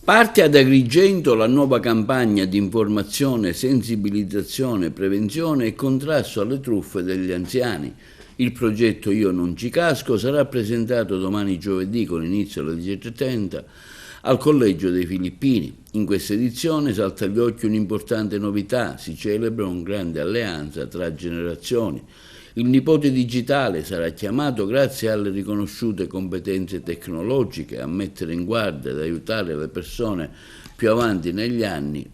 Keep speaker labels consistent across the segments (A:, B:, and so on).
A: Parte ad Agrigento la nuova campagna di informazione, sensibilizzazione, prevenzione e contrasto alle truffe degli anziani. Il progetto Io non ci casco sarà presentato domani giovedì con inizio alle 10:30 al Collegio dei Filippini. In questa edizione salta agli occhi un'importante novità: si celebra una grande alleanza tra generazioni. Il nipote digitale sarà chiamato, grazie alle riconosciute competenze tecnologiche, a mettere in guardia ed aiutare le persone più avanti negli anni,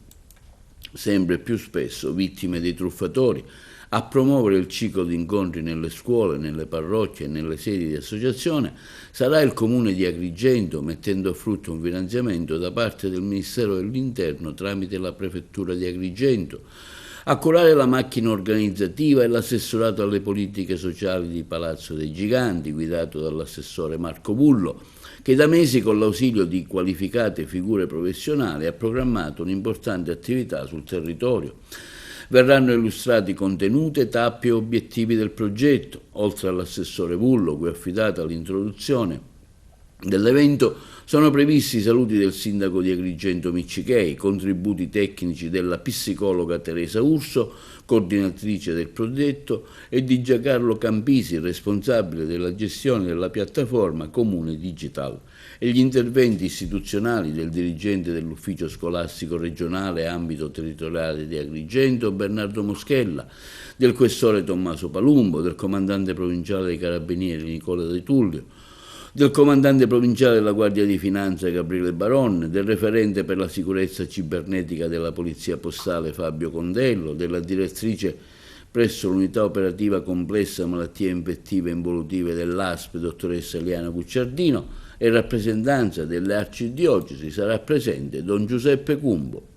A: sempre più spesso vittime dei truffatori, a promuovere il ciclo di incontri nelle scuole, nelle parrocchie e nelle sedi di associazione. Sarà il Comune di Agrigento, mettendo a frutto un finanziamento da parte del Ministero dell'Interno tramite la Prefettura di Agrigento, a curare la macchina organizzativa e l'assessorato alle politiche sociali di Palazzo dei Giganti, guidato dall'assessore Marco Bullo, che da mesi, con l'ausilio di qualificate figure professionali, ha programmato un'importante attività sul territorio. Verranno illustrati contenuti, tappi e obiettivi del progetto. Oltre all'assessore Bullo, cui è affidata l'introduzione dell'evento, sono previsti i saluti del sindaco di Agrigento Miccichei, contributi tecnici della psicologa Teresa Urso, coordinatrice del progetto, e di Giancarlo Campisi, responsabile della gestione della piattaforma Comune Digital, e gli interventi istituzionali del dirigente dell'ufficio scolastico regionale ambito territoriale di Agrigento, Bernardo Moschella, del questore Tommaso Palumbo, del comandante provinciale dei Carabinieri Nicola De Tullio, del comandante provinciale della Guardia di Finanza Gabriele Baron, del referente per la sicurezza cibernetica della Polizia Postale Fabio Condello, della direttrice presso l'unità operativa complessa malattie infettive e involutive dell'ASP, dottoressa Eliana Gucciardino, e in rappresentanza delle arcidiocesi sarà presente Don Giuseppe Cumbo.